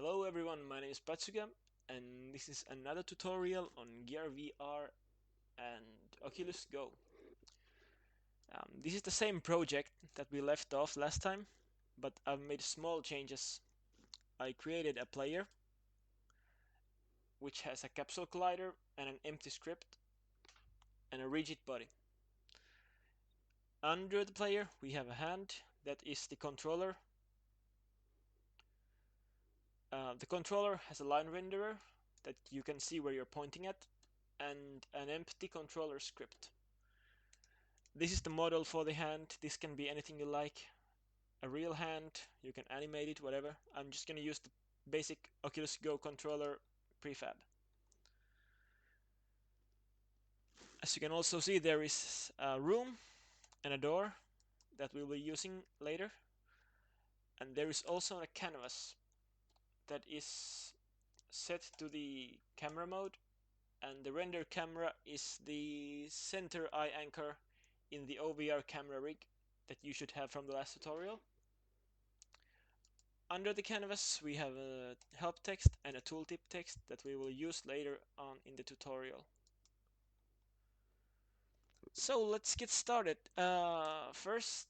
Hello everyone, my name is Batzuga and this is another tutorial on Gear VR and Oculus Go. This is the same project that we left off last time, but I've made small changes. I created a player which has a capsule collider and an empty script and a rigid body. Under the player we have a hand that is the controller. The controller has a line renderer that you can see where you're pointing at and an empty controller script. This is the model for the hand. This can be anything you like. A real hand, you can animate it, whatever. I'm just gonna use the basic Oculus Go controller prefab. As you can also see, there is a room and a door that we'll be using later. And there is also a canvas that is set to the camera mode, and the render camera is the center eye anchor in the OVR camera rig that you should have from the last tutorial. Under the canvas we have a help text and a tooltip text that we will use later on in the tutorial. So let's get started. First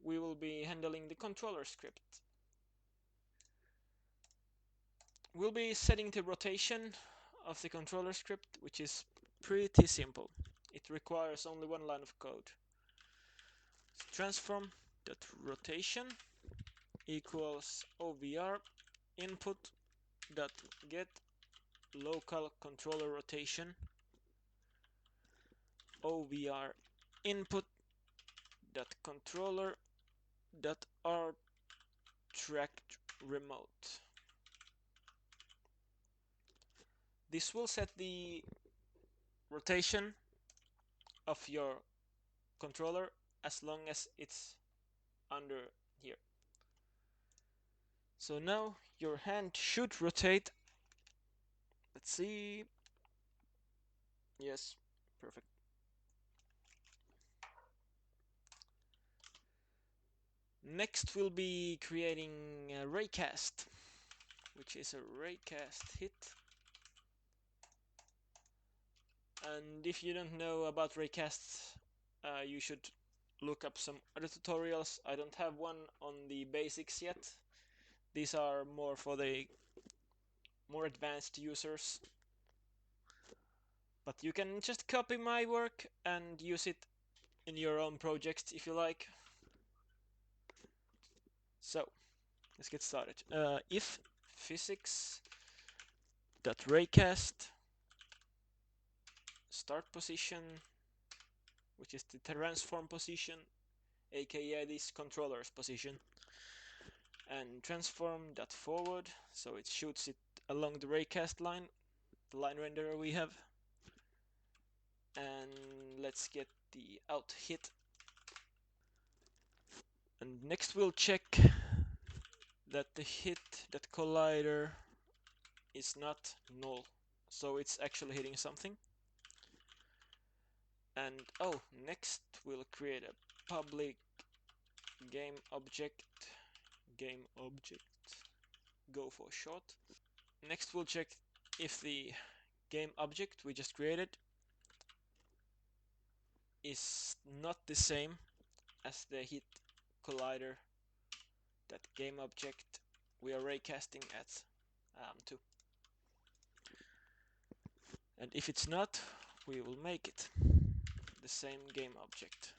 we will be handling the controller script. We'll be setting the rotation of the controller script, which is pretty simple. It requires only one line of code. Transform.rotation equals OVR input dot get local controller rotation OVR input dot controller dot r tracked remote. This will set the rotation of your controller as long as it's under here. So now your hand should rotate. Let's see. Yes, perfect. Next we'll be creating a raycast, which is a raycast hit. And if you don't know about raycasts, you should look up some other tutorials. I don't have one on the basics yet. These are more for the more advanced users. But you can just copy my work and use it in your own projects if you like. So let's get started. If physics.raycast start position, which is the transform position, aka this controller's position, and transform.forward, so it shoots it along the raycast line, the line renderer we have. And let's get the out hit. And next we'll check that the hit, that collider is not null, so it's actually hitting something. And next we'll create a public game object, go for short. Next we'll check if the game object we just created is not the same as the hit collider, that game object we are raycasting at to. And if it's not, we will make it the same game object.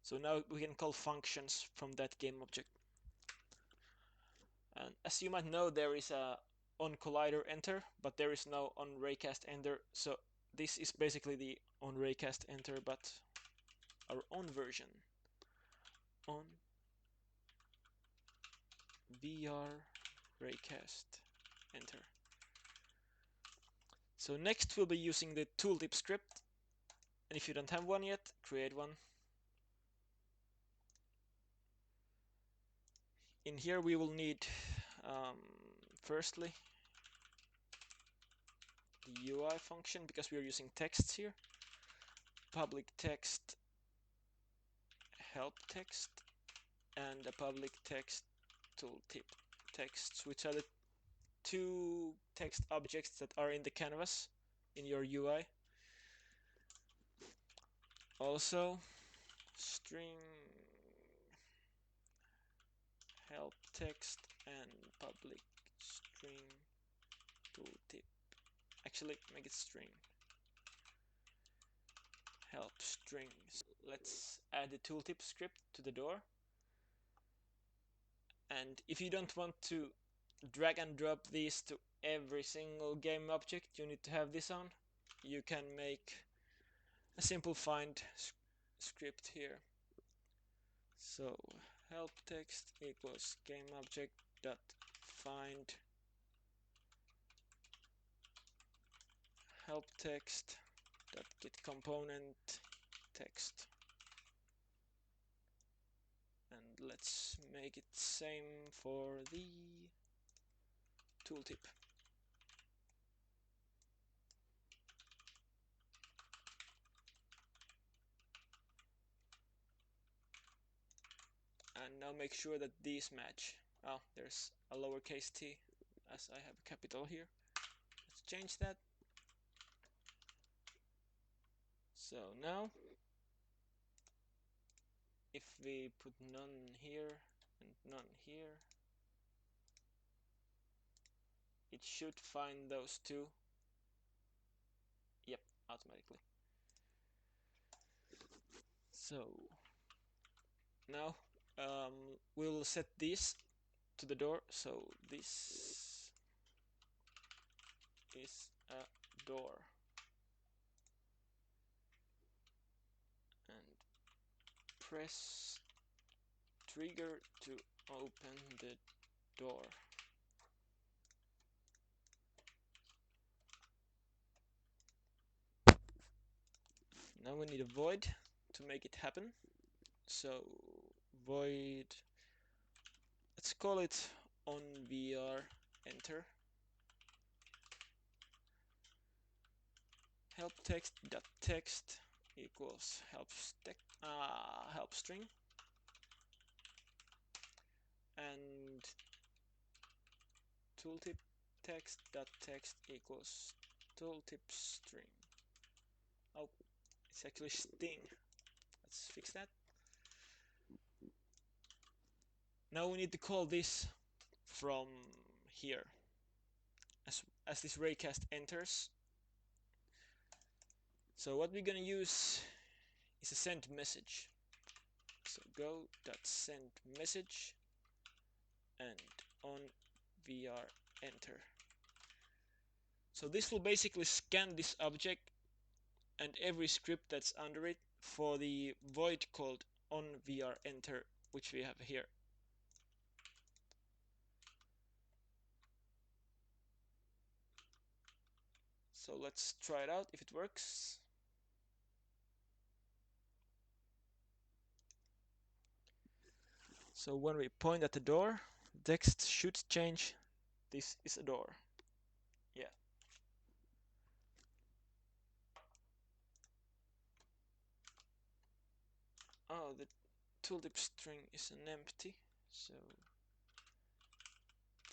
So now we can call functions from that game object. And as you might know, there is a on collider enter, but there is no on raycast enter. So this is basically the on raycast enter, but our own version. On VR raycast enter. So next we'll be using the tooltip script, and if you don't have one yet, create one. In here we will need firstly the UI function, because we are using texts here. Public text help text and a public text tooltip texts, which are the two text objects that are in the canvas in your UI. Also, string help text and public string tooltip. Actually, make it string help strings. Let's add the tooltip script to the door. And if you don't want to drag and drop these to every single game object you need to have this on, you can make a simple find script here. So help text equals game object dot find help text dot get component text, and let's make it same for the tooltip. And now make sure that these match. Oh, there's a lowercase t as I have a capital here. Let's change that. So now if we put none here and none here, it should find those two. Yep, automatically. So now we'll set this to the door. So this is a door, and press trigger to open the door. Now we need a void to make it happen. So void, let's call it on VR enter. Help text dot text equals help string, and tooltip text dot text equals tooltip string. Oh, it's actually sting. Let's fix that. Now we need to call this from here as this raycast enters. So what we're gonna use is a send message. So go.send message and on VR enter. So this will basically scan this object and every script that's under it for the void called on VR enter, which we have here. So let's try it out if it works. So when we point at the door, text should change. This is a door. Yeah. Oh, the tooltip string is an empty. So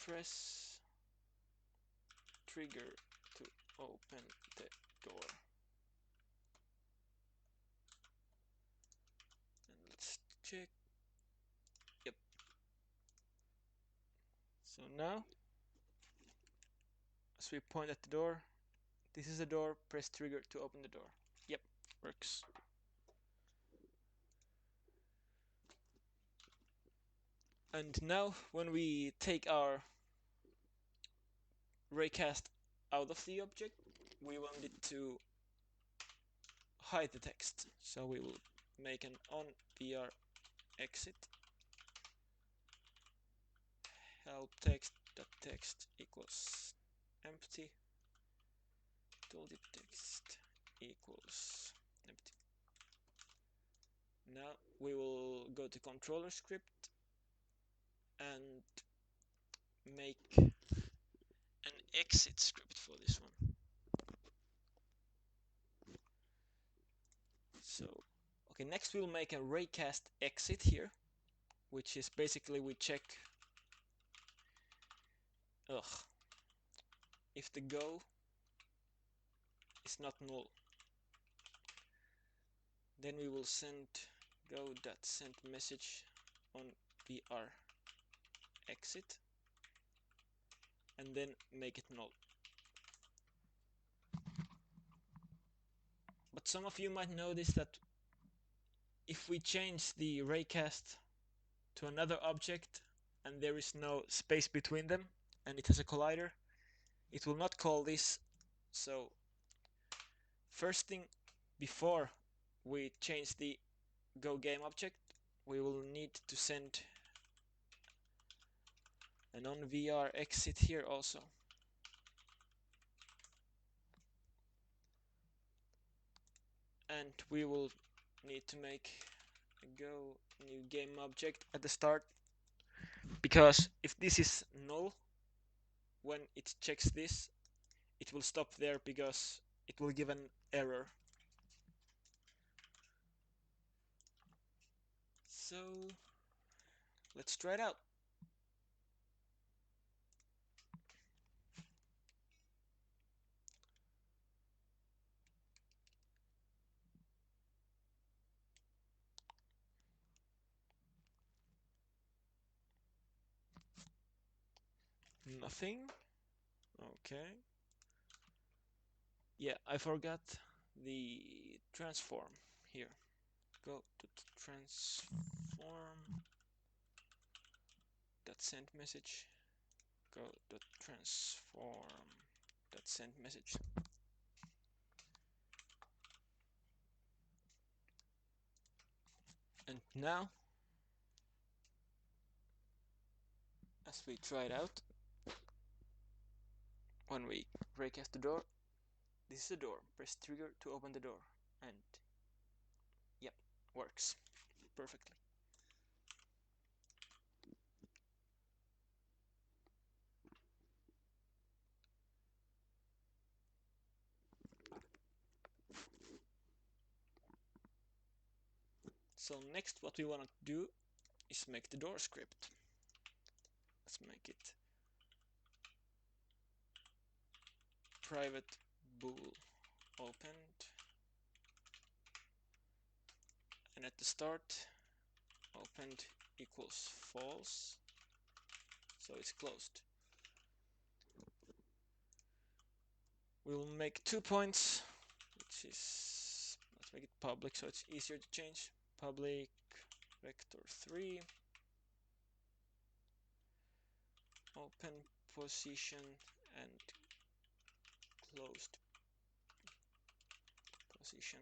press trigger to open the door. And let's check. Yep. So now, as we point at the door, this is a door, press trigger to open the door. Yep, works. And now when we take our raycast out of the object, we want it to hide the text. So we will make an on VR exit help text equals empty tooltip text equals empty. Now we will go to controller script and make an exit script for this one. So, okay, next we'll make a raycast exit here, which is basically we check ugh, if the go is not null, then we will send go.send message on VR exit and then make it null. But some of you might notice that if we change the raycast to another object and there is no space between them and it has a collider, it will not call this. So first thing, before we change the go game object, we will need to send an on VR exit here also. And we will need to make a go new game object at the start, because if this is null, when it checks this, it will stop there because it will give an error. So let's try it out. Nothing. Okay. Yeah, I forgot the transform here. Go to transform that send message. Go to transform that send message. And now, as we try it out, when we raycast the door, this is the door. Press trigger to open the door, and yep, works perfectly. So next, what we want to do is make the door script. Let's make it private bool opened, and at the start, opened equals false, so it's closed. We will make 2 points, which is, let's make it public so it's easier to change. Public vector 3, open position and closed position.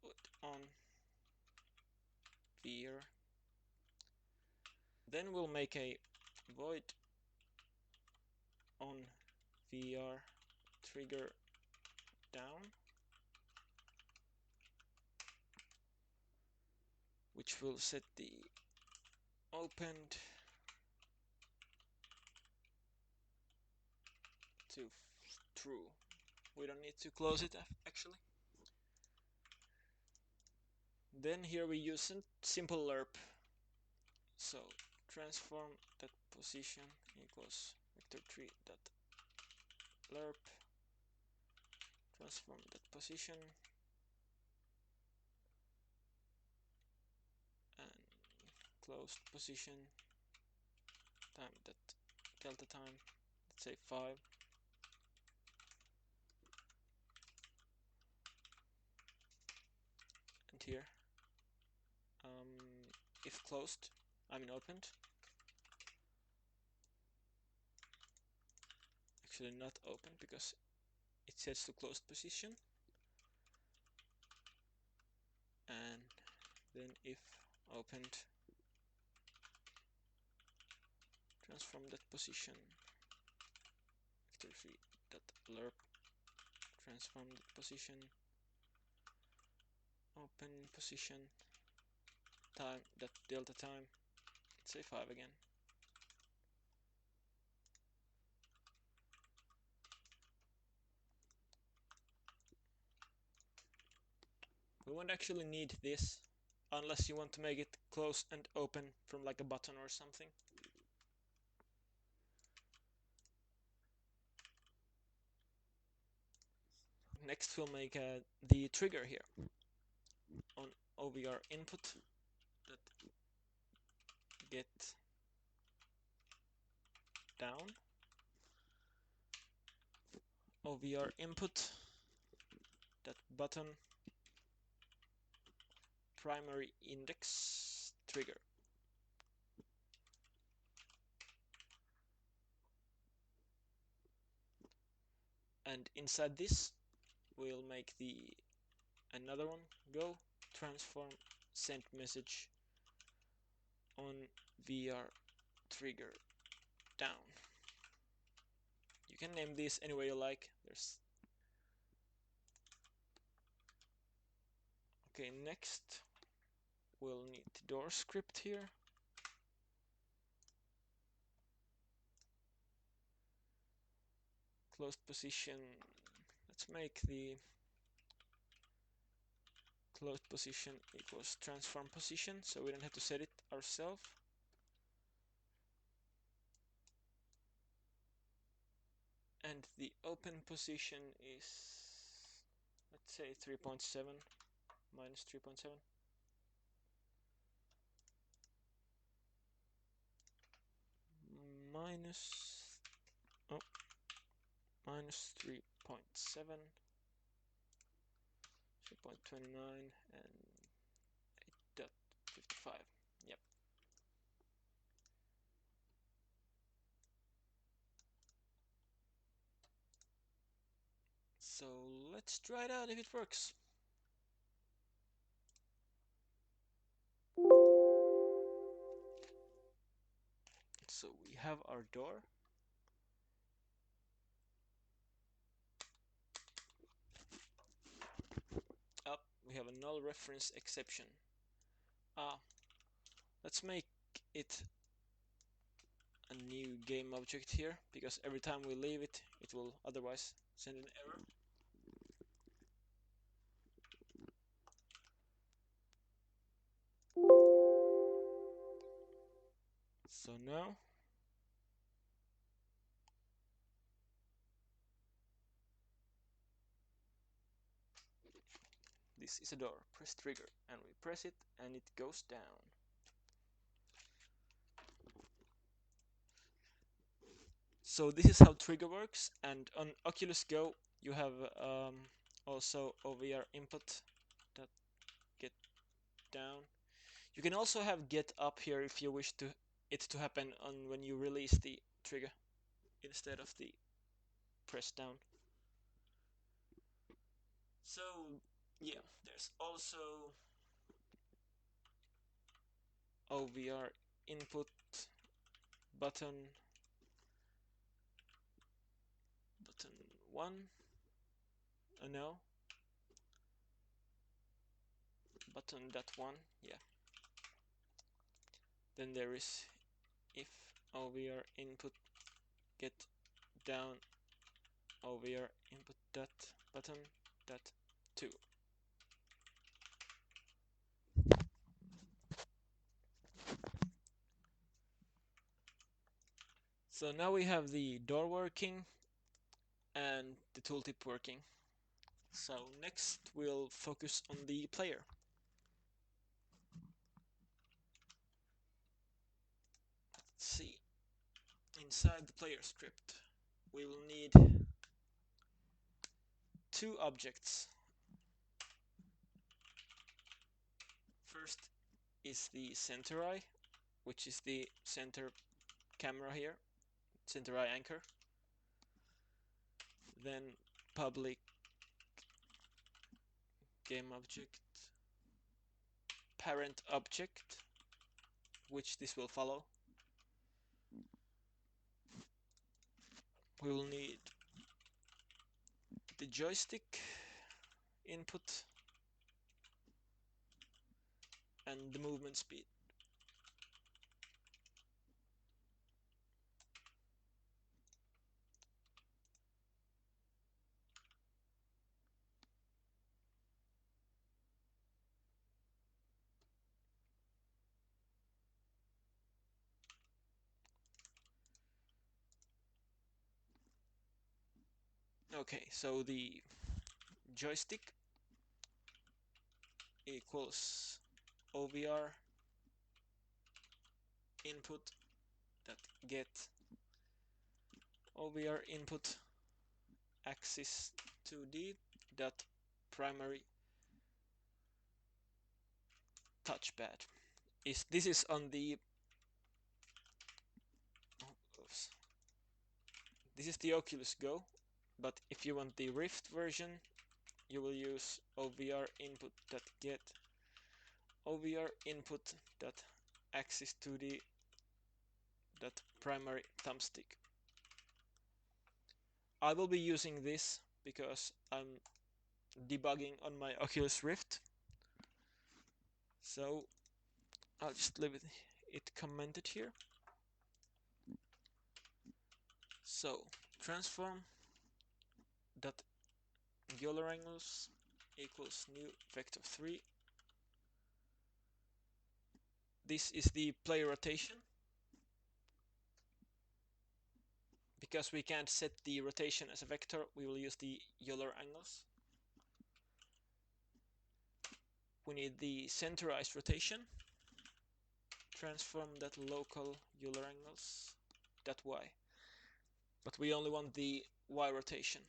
Put on VR. Then we'll make a void on VR trigger down, which will set the opened to true. We don't need to close it actually. Then here we use simple lerp. So transform that position equals vector3 dot lerp, transform that position, and closed position time that delta time, let's say 5. And here, if closed, I mean opened, actually not open because it sets to closed position, and then if opened, transform that position vector3 dot lerp, transform that position, open position time that delta time, let's say 5 again. We won't actually need this unless you want to make it close and open from like a button or something. Next we'll make the trigger here on OVR input that get down, OVR input that button primary index trigger. And inside this we'll make the another one go transform send message on VR trigger down. You can name this any way you like. There's okay, next we'll need the door script here. Closed position. Let's make the closed position equals transform position, so we don't have to set it ourselves. And the open position is, let's say 3.7 minus 3.7. Minus 3.7, 3.29 and 8.55. Yep. So let's try it out if it works. So we have our door. Up, we have a null reference exception. Let's make it a new game object here, because every time we leave it, it will otherwise send an error. So now this is a door. Press trigger and we press it and it goes down. So this is how trigger works, and on Oculus Go you have also OVR input that get down. You can also have get up here if you wish it to happen on when you release the trigger instead of the press down. So yeah, there's also OVR input button 1. No, button that 1. Yeah. Then there is if OVR input get down OVR input that button that 2. So now we have the door working and the tooltip working. So next we'll focus on the player. Let's see. Inside the player script we will need 2 objects. First is the center eye, which is the center camera here, center eye anchor. Then public game object, parent object, which this will follow. We will need the joystick input and the movement speed. Okay, so the joystick equals OVR input that get OVR input axis 2D dot primary touchpad. This is on the oops, this is the Oculus Go, but if you want the Rift version, you will use OVR input dot get OVR input dot axis 2D dot primary thumbstick. I will be using this because I'm debugging on my Oculus Rift, so I'll just leave it commented here. So transform dot Euler angles equals new vector 3. This is the player rotation. Because we can't set the rotation as a vector, we will use the Euler angles. We need the centerized rotation. Transform that local Euler angles that y. But we only want the y rotation.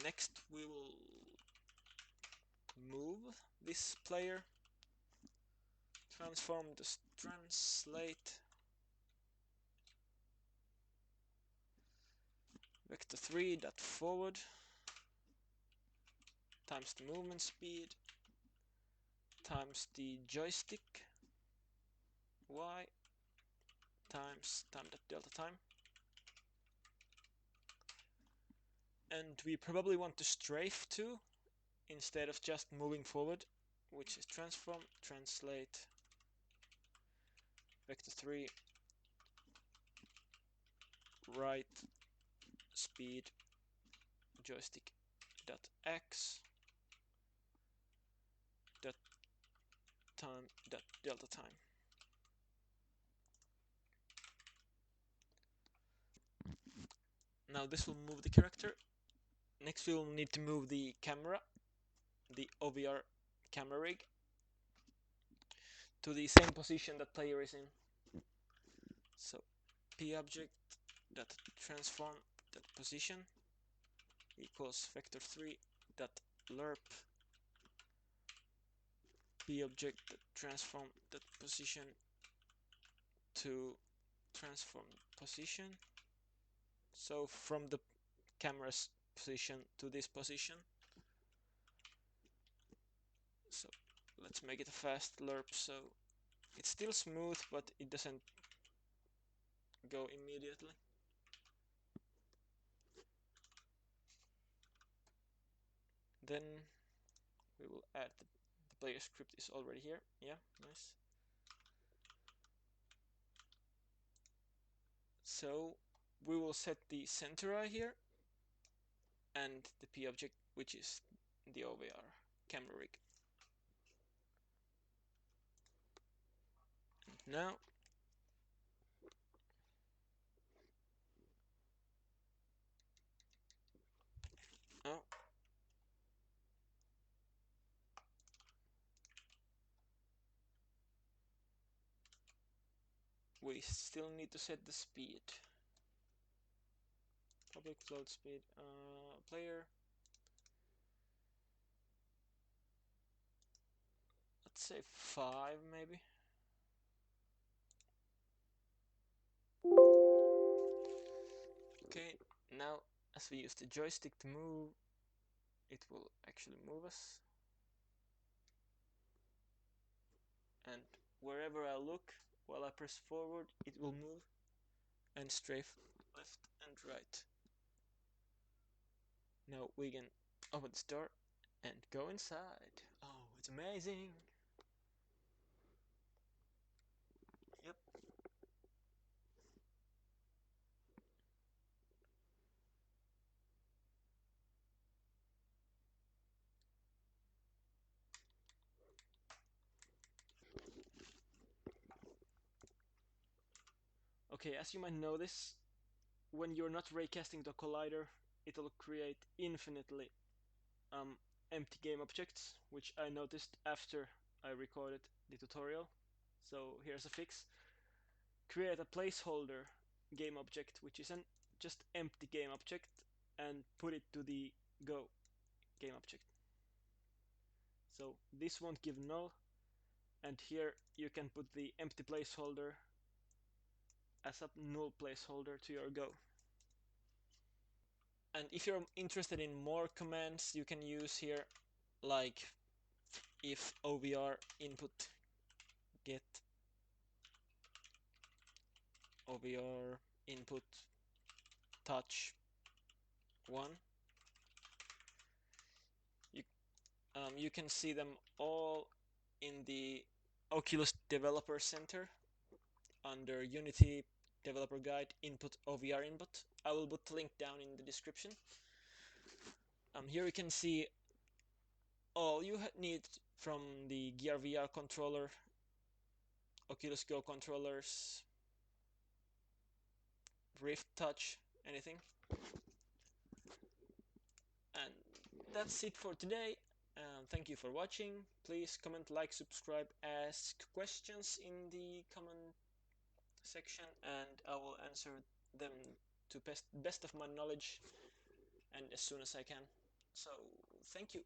Next we will move this player. Transform this translate vector 3 dot forward times the movement speed times the joystick y times time dot delta time. And we probably want to strafe too, instead of just moving forward, which is transform translate vector 3 right speed joystick dot x dot time dot delta time. Now this will move the character. Next we will need to move the camera, the OVR camera rig, to the same position that player is in. So p-object dot transform dot position equals vector 3 dot lerp p-object dot transform dot position to transform position. So from the camera's position to this position. So let's make it a fast lerp, so it's still smooth but it doesn't go immediately. Then we will add the player script is already here. Yeah, nice. So we will set the center eye here and the p object, which is the OVR camera rig. And now oh, we still need to set the speed. Public float speed, player. Let's say 5 maybe. Okay, now as we use the joystick to move, it will actually move us. And wherever I look while I press forward, it will move and strafe left and right. Now we can open this door and go inside. Oh, it's amazing! Yep. Okay, as you might notice, when you're not raycasting the collider, it'll create infinitely um, empty game objects, which I noticed after I recorded the tutorial. So here's a fix. Create a placeholder game object, which is an just empty game object, and put it to the go game object. So this won't give null, and here you can put the empty placeholder as a null placeholder to your go. And if you're interested in more commands you can use here, like if ovr input get ovr input touch 1, you, you can see them all in the Oculus Developer Center under Unity Developer Guide input OVR input. I will put the link down in the description. Here you can see all you need from the Gear VR controller, Oculus Go controllers, Rift Touch, anything. And that's it for today. Thank you for watching. Please comment, like, subscribe, ask questions in the comment section, and I will answer them to best of my knowledge and as soon as I can. So, thank you.